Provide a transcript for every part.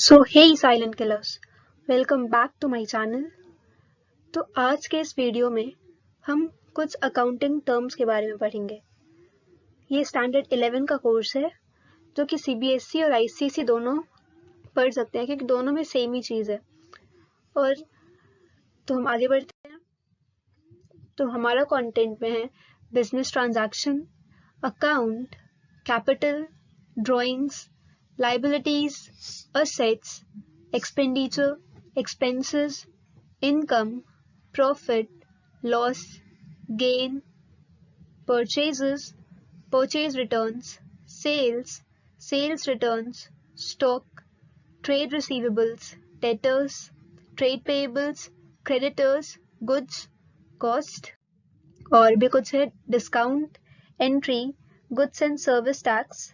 So hey silent killers, welcome back to my channel. तो आज के इस वीडियो में हम कुछ अकाउंटिंग टर्म्स के बारे में पढ़ेंगे। ये स्टैंडर्ड 11 का कोर्स है जो कि सीबीएसई और आईसीएसई दोनों पढ़ सकते हैं क्योंकि दोनों में सेम ही चीज़ है। और तो हम आगे बढ़ते हैं। तो हमारा कंटेंट में है business transaction, account, capital, drawings, liabilities, assets, expenditure, expenses, income, profit, loss, gain, purchases, purchase returns, sales, sales returns, stock, trade receivables, debtors, trade payables, creditors, goods, cost, और भी कुछ है discount, entry, goods and service tax,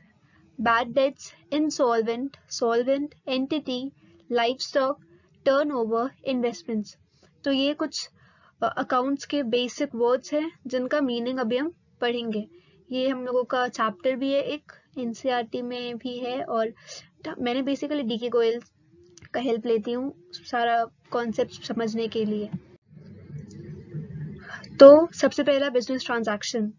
bad debts, insolvent, solvent, entity, livestock, turnover, investments। तो ये कुछ accounts के basic words हैं जिनका मीनिंग अभी हम पढ़ेंगे। ये हम लोगों का चैप्टर भी है, एक एनसीईआरटी में भी है, और मैंने बेसिकली डीके गोयल का हेल्प लेती हूँ सारा कॉन्सेप्ट समझने के लिए। तो सबसे पहला business transaction,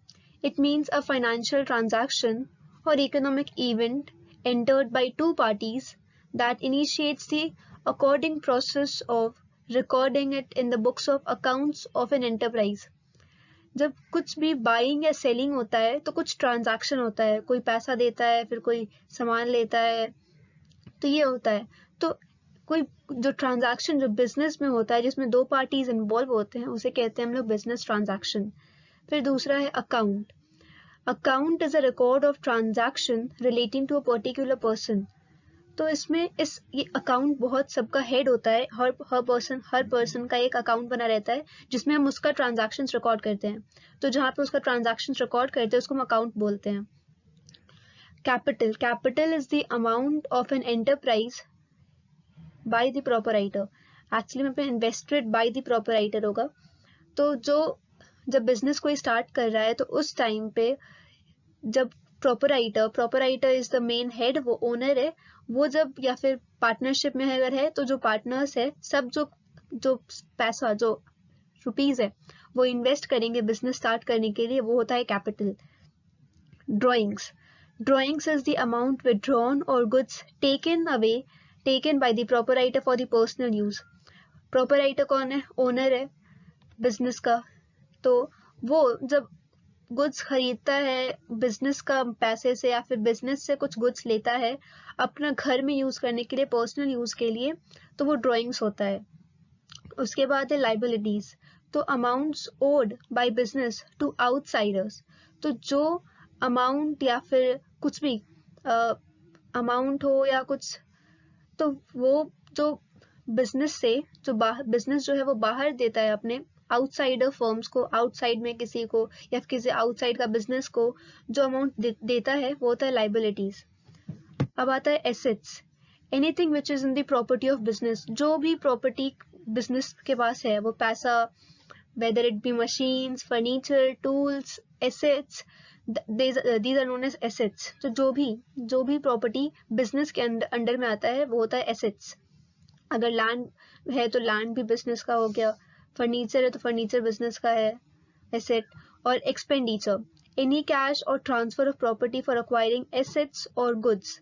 it means a financial transaction or economic event entered by two parties that initiates the according process of recording it in the books of accounts of an enterprise। जब कुछ भी buying या selling होता है तो कुछ transaction होता है, कोई पैसा देता है फिर कोई सामान लेता है, तो ये होता है। तो कोई जो ट्रांजैक्शन जो बिजनेस में होता है जिसमें दो पार्टीज इन्वॉल्व होते हैं उसे कहते हैं हम लोग बिजनेस ट्रांजैक्शन। फिर दूसरा है account. Account is a record of transaction relating to a particular person। तो इसमें ये अकाउंट बहुत सबका हेड होता है, हर पर्सन का एक अकाउंट बना रहता है जिसमें हम उसका ट्रांजैक्शंस रिकॉर्ड करते हैं। तो जहाँ पे उसका ट्रांजैक्शंस रिकॉर्ड करते हैं उसको हम अकाउंट बोलते हैं। Capital is the amount of an enterprise bye the proprietor. Actually में इन्वेस्टेड बाय द प्रोपराइटर होगा। तो जब बिजनेस कोई स्टार्ट कर रहा है तो उस टाइम पे जब proprietor is the main head, वो ओनर है, वो जब या फिर पार्टनरशिप में अगर है तो जो पार्टनर्स है सब जो पैसा जो रुपीज है वो इन्वेस्ट करेंगे बिजनेस स्टार्ट करने के लिए, वो होता है capital. Drawings is the amount withdrawn or goods taken by the proprietor for the personal use. Proprietor कौन है? ओनर है बिजनेस का। तो वो जब गुड्स खरीदता है बिजनेस का पैसे से या फिर बिजनेस से कुछ गुड्स लेता है अपना घर में यूज करने के लिए, पर्सनल यूज के लिए, तो वो ड्राइंग्स होता है। उसके बाद है लाइबिलिटीज। तो amounts owed by business to outsiders. तो जो अमाउंट या फिर कुछ भी अमाउंट हो या कुछ, तो वो जो बिजनेस से बिजनेस जो है वो बाहर देता है अपने आउटसाइडर फर्म्स को, आउटसाइड में किसी को या किसी आउटसाइड का बिजनेस को जो अमाउंट देता है वो होता है लाइबिलिटीज। अब आता है assets. Anything which is in the property of business. जो भी प्रॉपर्टी बिजनेस के पास है वो पैसा, whether it be machines, furniture, tools, assets, these are known as assets। तो जो भी प्रॉपर्टी बिजनेस के अंडर में आता है वो होता है एसेट्स। अगर लैंड है तो लैंड भी बिजनेस का हो गया, फर्नीचर है तो फर्नीचर बिजनेस का है एसेट। और expenditure, any cash or transfer of property for acquiring assets or goods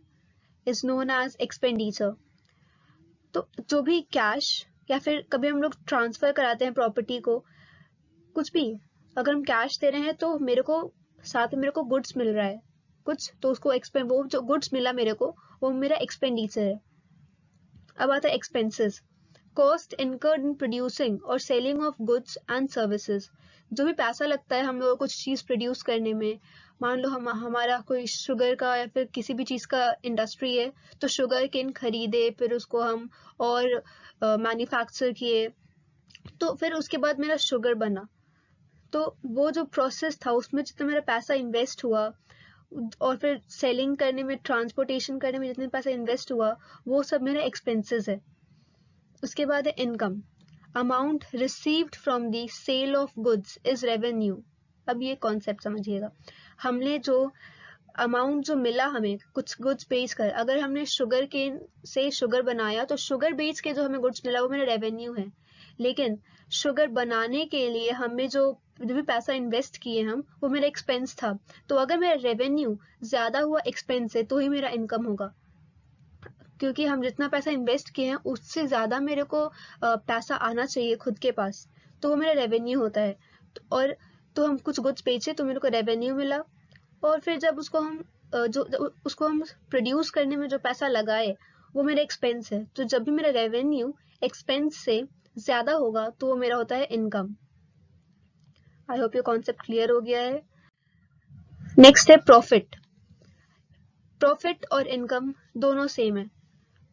is known as expenditure. तो जो भी कैश या फिर कभी हम लोग ट्रांसफर कराते हैं प्रॉपर्टी को, कुछ भी अगर हम कैश दे रहे हैं तो मेरे को साथ में मेरे को गुड्स मिल रहा है कुछ, तो उसको वो जो गुड्स मिला मेरे को वो मेरा एक्सपेंडिचर है। अब आता है expenses. Cost incurred in producing or selling of goods and services. जो भी पैसा लगता है हम लोग कुछ चीज़ प्रोड्यूस करने में, मान लो हमारा कोई शुगर का या फिर किसी भी चीज़ का इंडस्ट्री है तो शुगर केन खरीदे, फिर उसको हम और मैन्युफैक्चर किए, तो फिर उसके बाद मेरा शुगर बना। तो वो जो प्रोसेस था उसमें जितना मेरा पैसा इन्वेस्ट हुआ और फिर सेलिंग करने में, ट्रांसपोर्टेशन करने में जितना पैसा इन्वेस्ट हुआ वो सब मेरा एक्सपेंसेस है। उसके बाद है income. Amount received from the sale of goods is revenue. अब ये कॉन्सेप्ट समझिएगा। हमने जो अमाउंट जो मिला हमें कुछ गुड्स बेच कर, अगर हमने शुगर केन से शुगर बनाया तो शुगर बेच के जो हमें गुड्स मिला वो मेरा रेवेन्यू है। लेकिन शुगर बनाने के लिए हमें जो भी पैसा इन्वेस्ट किए हम वो मेरा एक्सपेंस था। तो अगर मेरा रेवेन्यू ज्यादा हुआ एक्सपेंस से तो ही मेरा इनकम होगा, क्योंकि हम जितना पैसा इन्वेस्ट किए हैं उससे ज्यादा मेरे को पैसा आना चाहिए खुद के पास, तो वो मेरा रेवेन्यू होता है। और तो हम कुछ गुड्स बेचे तो मेरे को रेवेन्यू मिला, और फिर जब उसको हम उसको हम प्रोड्यूस करने में जो पैसा लगाए वो मेरा एक्सपेंस है। तो जब भी मेरा रेवेन्यू एक्सपेंस से ज्यादा होगा तो वो मेरा होता है इनकम। आई होप ये कॉन्सेप्ट क्लियर हो गया है। नेक्स्ट है प्रॉफिट। प्रॉफिट और इनकम दोनों सेम है।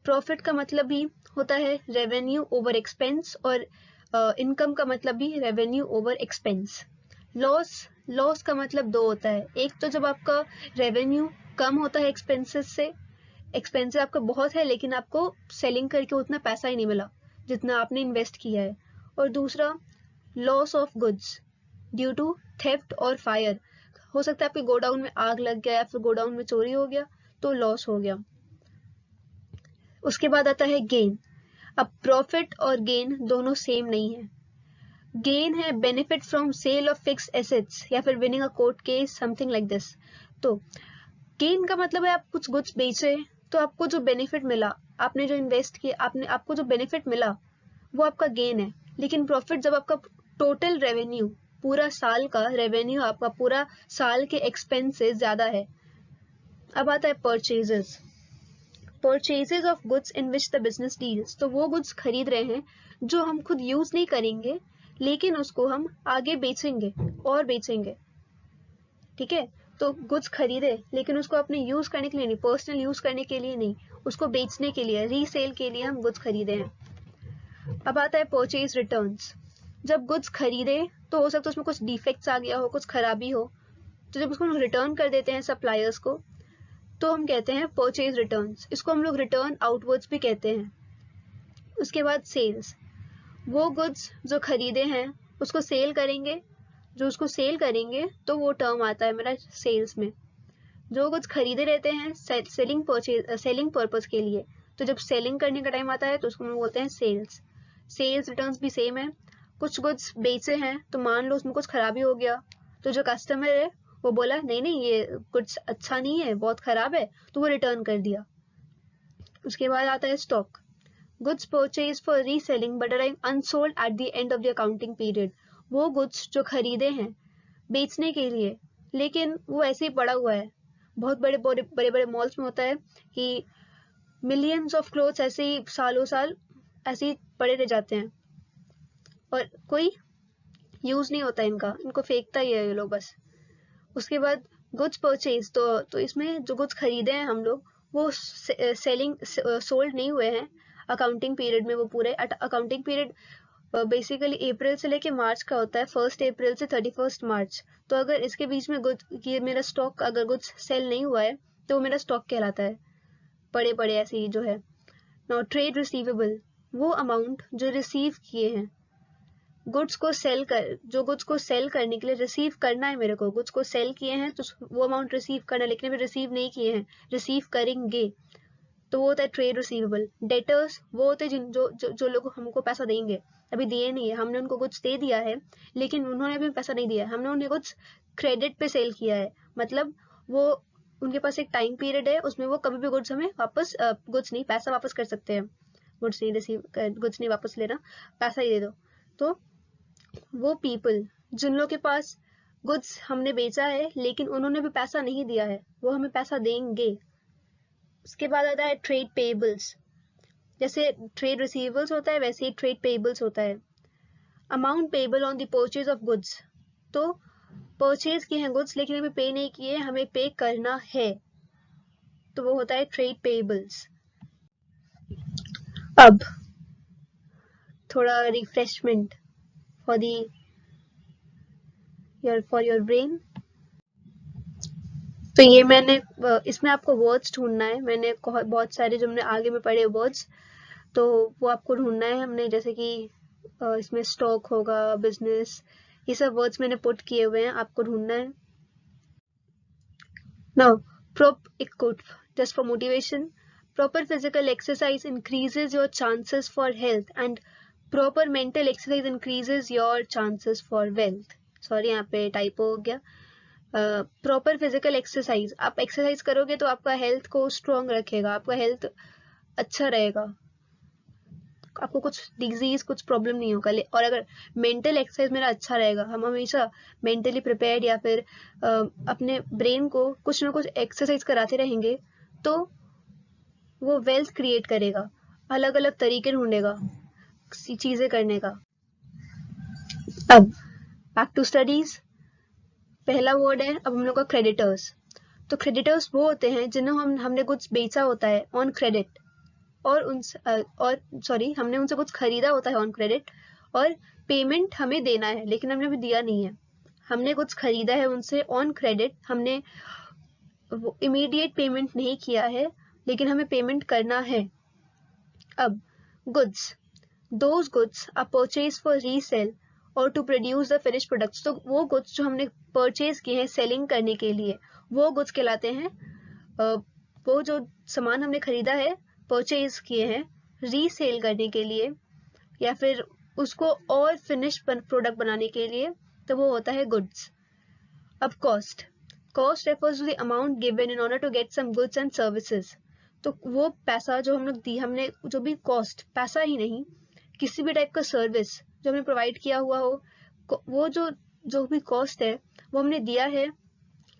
प्रॉफिट का मतलब भी होता है रेवेन्यू ओवर एक्सपेंस, और इनकम का मतलब भी रेवेन्यू ओवर एक्सपेंस। लॉस का मतलब दो होता है। एक तो जब आपका रेवेन्यू कम होता है एक्सपेंसेस से, एक्सपेंसेस आपका बहुत है लेकिन आपको सेलिंग करके उतना पैसा ही नहीं मिला जितना आपने इन्वेस्ट किया है। और दूसरा loss of goods due to theft और फायर। हो सकता है आपके गोडाउन में आग लग गया या फिर गोडाउन में चोरी हो गया तो लॉस हो गया। उसके बाद आता है गेन। अब प्रॉफिट और गेन दोनों सेम नहीं है। गेन है benefit from sale of fix assets या फिर winning a court case, something like this. तो गेन का मतलब है आप कुछ गुड्स बेचे तो आपको जो बेनिफिट मिला, आपने जो इन्वेस्ट किया, आपको जो बेनिफिट मिला वो आपका गेन है। लेकिन प्रॉफिट जब आपका टोटल रेवेन्यू, पूरा साल का रेवेन्यू आपका पूरा साल के एक्सपेंस से ज्यादा है। अब आता है purchases. Purchases of goods in which the business deals. तो वो गुड्स खरीद रहे हैं जो हम खुद यूज नहीं करेंगे लेकिन उसको हम आगे बेचेंगे और बेचेंगे। ठीक है, तो गुड्स खरीदे लेकिन उसको अपने यूज करने के लिए नहीं, पर्सनल यूज करने के लिए नहीं, उसको बेचने के लिए, रीसेल के लिए हम गुड्स खरीदे हैं। अब आता है परचेज रिटर्न्स। जब गुड्स खरीदे तो हो सकता है उसमें कुछ डिफेक्ट्स आ गया हो, कुछ खराबी हो, तो जब उसको हम रिटर्न कर देते हैं सप्लायर्स को तो हम कहते हैं परचेज रिटर्न्स। इसको हम लोग रिटर्न आउटवर्ड्स भी कहते हैं। उसके बाद सेल्स। वो गुड्स जो खरीदे हैं उसको सेल करेंगे, जो उसको सेल करेंगे तो वो टर्म आता है मेरा सेल्स में। जो गुड्स खरीदे रहते हैं सेलिंग पर्पस के लिए, तो जब सेलिंग करने का टाइम आता है तो उसको हम बोलते हैं सेल्स। सेल्स रिटर्न्स भी सेम है। कुछ गुड्स बेचे हैं तो मान लो उसमें कुछ खराबी हो गया, तो जो कस्टमर है वो बोला नहीं नहीं ये गुड्स अच्छा नहीं है, बहुत खराब है, तो वो रिटर्न कर दिया। उसके बाद आता है stock. Goods purchase for reselling but arrive unsold at the end of the accounting period. वो गुड्स जो खरीदे हैं बेचने के लिए लेकिन वो ऐसे ही पड़ा हुआ है। बहुत बड़े बड़े मॉल्स में होता है कि मिलियंस ऑफ क्लोथ्स ऐसे ही सालों साल ऐसे ही पड़े रह जाते हैं और कोई यूज नहीं होता इनका, इनको फेंकता ही है ये लोग बस। उसके बाद गुड्स परचेज, तो इसमें जो गुड्स खरीदे हैं हम लोग वो सोल्ड नहीं हुए हैं अकाउंटिंग पीरियड में। वो पूरे अकाउंटिंग पीरियड बेसिकली अप्रैल से लेके मार्च का होता है, 1 अप्रैल से 31 मार्च। तो अगर इसके बीच में ये मेरा स्टॉक अगर गुड्स सेल नहीं हुआ है तो वो मेरा स्टॉक कहलाता है, पड़े पड़े ऐसे ही जो है। नाउ ट्रेड रिसीवेबल, वो अमाउंट जो रिसीव किए हैं गुड्स को सेल करने के लिए रिसीव करना है मेरे को। गुड्स को सेल किए हैं तो वो अमाउंट रिसीव करना है, लेकिन अभी रिसीव नहीं किए हैं, रिसीव करेंगे, तो वो होता है ट्रेड रिसीवेबल। डेटर्स वो होते हैं जो लोग हमको पैसा देंगे, अभी दिए नहीं है, हमने उनको गुड्स दे दिया है लेकिन उन्होंने अभी पैसा नहीं दिया है, हमने उन्हें कुछ क्रेडिट पे सेल किया है। मतलब वो उनके पास एक टाइम पीरियड है, उसमें वो कभी भी गुड्स हमें वापस पैसा वापस कर सकते हैं। गुड्स नहीं वापस लेना, पैसा ही दे दो। तो वो पीपल जिन लोगों के पास गुड्स हमने बेचा है लेकिन उन्होंने भी पैसा नहीं दिया है, वो हमें पैसा देंगे। उसके बाद आता है ट्रेड पेबल्स। जैसे ट्रेड रिसीवेबल्स होता है वैसे ही ट्रेड पेबल्स होता है। Amount payable on the purchase of goods, तो परचेज किए हैं गुड्स लेकिन अभी पे नहीं किए, हमें पे करना है, तो वो होता है ट्रेड पेबल्स। अब थोड़ा रिफ्रेशमेंट फॉर योर ब्रेन। तो ये मैंने इसमें आपको वर्ड्स ढूंढना है। मैंने बहुत सारे जो हमने आगे में पढ़े वर्ड्स, तो वो आपको ढूंढना है। हमने जैसे कि इसमें स्टॉक होगा, बिजनेस, ये सब वर्ड्स मैंने पुट किए हुए हैं, आपको ढूंढना है। नाउ एक quote just for motivation. Proper physical exercise increases your chances for health and proper mental exercise increases your chances for wealth. Sorry, यहाँ पे टाइपो हो गया. प्रॉपर फिजिकल एक्सरसाइज, आप एक्सरसाइज करोगे तो आपका हेल्थ को स्ट्रॉन्ग रखेगा, आपका हेल्थ अच्छा रहेगा, आपको कुछ डिजीज कुछ प्रॉब्लम नहीं होगा. और अगर मेंटल एक्सरसाइज मेरा अच्छा रहेगा, हम हमेशा मेंटली प्रिपेयर्ड या फिर अपने ब्रेन को कुछ ना कुछ एक्सरसाइज कराते रहेंगे तो वो वेल्थ क्रिएट करेगा, अलग अलग तरीके ढूंढेगा चीजें करने का. अब बैक टू स्टडीज. पहला वर्ड है अब हम लोग का क्रेडिटर्स. तो क्रेडिटर्स वो होते हैं जिन्हें हमने कुछ बेचा होता है ऑन क्रेडिट हमने उनसे कुछ खरीदा होता है ऑन क्रेडिट और पेमेंट हमें देना है लेकिन हमने अभी दिया नहीं है. हमने कुछ खरीदा है उनसे ऑन क्रेडिट, हमने इमीडिएट पेमेंट नहीं किया है लेकिन हमें पेमेंट करना है. अब goods, those goods are purchase for resale or to produce the finish products. तो वो गुड्स जो हमने परचेज किए हैं सेलिंग करने के लिए वो गुड्स कहलाते हैं. वो जो सामान हमने खरीदा है परचेज किए हैं रीसेल करने के लिए या फिर उसको और फिनिश प्रोडक्ट बनाने के लिए तो वो होता है गुड्स. अब cost, cost refers to the amount given in order to get some goods and services. तो वो पैसा जो हम लोग दी, हमने जो भी कॉस्ट, पैसा ही नहीं किसी भी टाइप का सर्विस जो हमने प्रोवाइड किया हुआ हो, वो जो भी कॉस्ट है वो हमने दिया है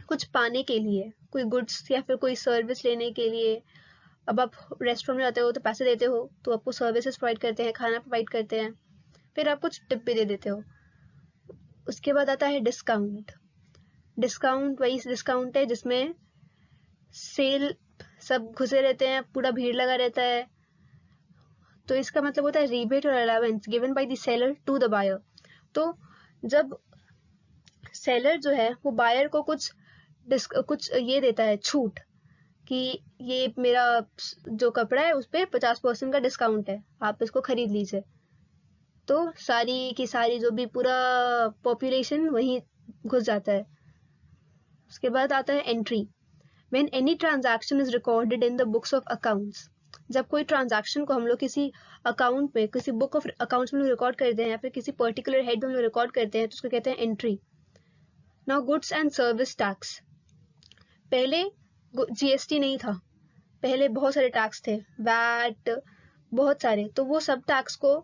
कुछ पाने के लिए, कोई गुड्स या फिर कोई सर्विस लेने के लिए. अब आप रेस्टोरेंट में जाते हो तो पैसे देते हो तो आपको सर्विसेज प्रोवाइड करते हैं, खाना प्रोवाइड करते हैं, फिर आप कुछ टिप भी दे देते हो. उसके बाद आता है डिस्काउंट. डिस्काउंट वही डिस्काउंट है जिसमें सेल सब घुसे रहते हैं, पूरा भीड़ लगा रहता है. तो इसका मतलब होता है रिबेट और allowance given by the seller to the buyer. तो जब सेलर जो है वो बायर को कुछ ये देता है छूट कि ये मेरा जो कपड़ा है उस पर 50% का डिस्काउंट है, आप इसको खरीद लीजिए. तो सारी की सारी जो भी पूरा पॉपुलेशन वहीं घुस जाता है. उसके बाद आता है entry. When any transaction is recorded in the books of accounts. जब कोई ट्रांजैक्शन को हम लोग किसी अकाउंट में, किसी बुक ऑफ अकाउंट्स में रिकॉर्ड करते हैं या फिर किसी पर्टिकुलर हेड में हम लोग रिकॉर्ड करते हैं तो उसको कहते हैं entry. Now goods and service tax. पहले जीएसटी नहीं था, पहले बहुत सारे टैक्स थे, वैट बहुत सारे, तो वो सब टैक्स को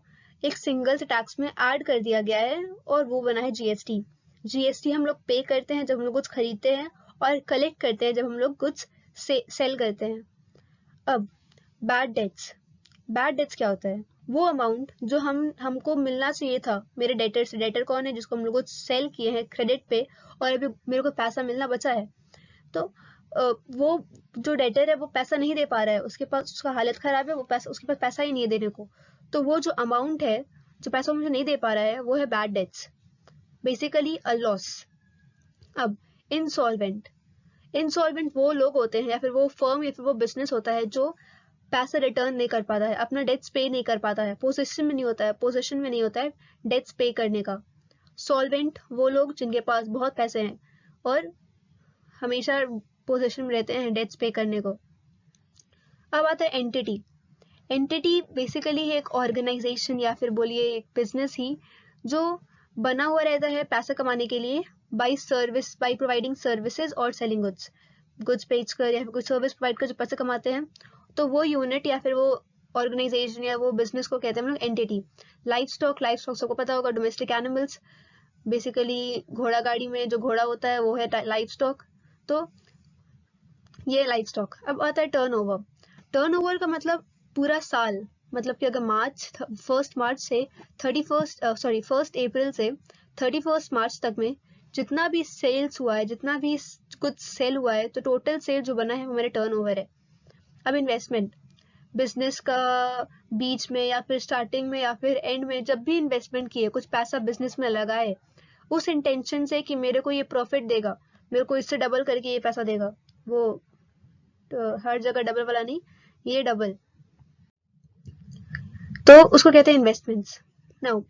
एक सिंगल से टैक्स में ऐड कर दिया गया है और वो बना है जीएसटी. जीएसटी हम लोग पे करते हैं जब हम लोग कुछ खरीदते हैं और कलेक्ट करते हैं जब हम लोग कुछ सेल करते हैं. अब बैड डेट्स. बैड डेट्स क्या होता है? वो अमाउंट जो हमको मिलना चाहिए था मेरे डेटर से. डेटर कौन है? जिसको हम लोग कुछ सेल किए हैं क्रेडिट पे और अभी मेरे को पैसा मिलना बचा है. तो वो जो डेटर है वो पैसा नहीं दे पा रहा है, उसके पास, उसका हालत खराब है, वो पैसा, उसके पास पैसा ही नहीं है देने को. तो वो जो अमाउंट है, जो पैसा मुझे नहीं दे पा रहा है, वो है bad debts, basically a loss. अब इंसॉल्वेंट. इंसॉल्वेंट वो लोग होते हैं या फिर वो फर्म या फिर वो बिजनेस होता है जो पैसा रिटर्न नहीं कर पाता है, अपना डेट्स पे नहीं कर पाता है, पोजीशन में नहीं होता है डेट्स पे करने का. सॉल्वेंट वो लोग जिनके पास बहुत पैसे हैं और हमेशा पोजीशन में रहते हैं डेट्स पे करने को. अब आता है एंटिटी. एंटिटी बेसिकली है एक ऑर्गेनाइजेशन या फिर बोलिए एक बिजनेस ही जो बना हुआ रहता है पैसा कमाने के लिए बाय प्रोवाइडिंग सर्विसेज और सेलिंग गुड्स बेचकर या फिर कोई सर्विस प्रोवाइड कर जो पैसा कमाते हैं. तो वो यूनिट या फिर वो ऑर्गेनाइजेशन या वो बिजनेस को कहते हैं हम लोग एंटिटी. लाइफ स्टॉक सबको पता होगा, डोमेस्टिक एनिमल्स, बेसिकली घोड़ा गाड़ी में जो घोड़ा होता है वो है लाइफ स्टॉक. तो ये लाइफ स्टॉक. अब आता है टर्नओवर. टर्नओवर का मतलब पूरा साल, मतलब कि अगर फर्स्ट अप्रैल से 31 मार्च तक में जितना भी सेल्स हुआ है, जितना भी कुछ सेल हुआ है, तो टोटल सेल जो बना है वो मेरा टर्नओवर है. अब इन्वेस्टमेंट. बिजनेस का बीच में या फिर स्टार्टिंग में या फिर एंड में जब भी इन्वेस्टमेंट किए, कुछ पैसा बिजनेस में लगाए उस इंटेंशन से कि मेरे को ये प्रॉफिट देगा, मेरे को इससे डबल करके ये पैसा देगा, वो तो हर जगह डबल वाला नहीं, ये डबल, तो उसको कहते हैं investments. Now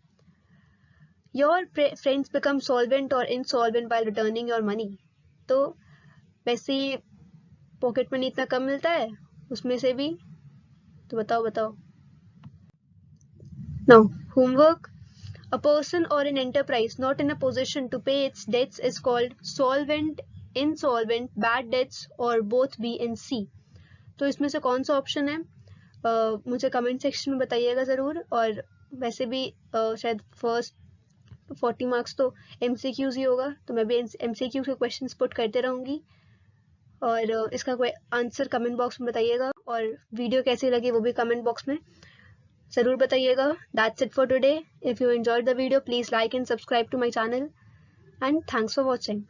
your friends become solvent or insolvent while returning your money. तो वैसे पॉकेट मनी इतना कम मिलता है उसमें से भी। तो बताओ। Now homework. A person or an enterprise not in a position to pay its debts is called solvent, insolvent, bad debts or both B and C. तो इसमें से कौन सा ऑप्शन है मुझे कमेंट सेक्शन में बताइएगा ज़रूर। और वैसे भी शायद फर्स्ट 40 मार्क्स तो MCQs ही होगा, तो मैं भी MCQs के क्वेश्चंस पुट करते रहूँगी। और इसका कोई आंसर कमेंट बॉक्स में बताइएगा, और वीडियो कैसी लगी वो भी कमेंट बॉक्स में ज़रूर बताइएगा। That's it for today. If you enjoyed the video, please like and subscribe to my channel, and thanks for watching.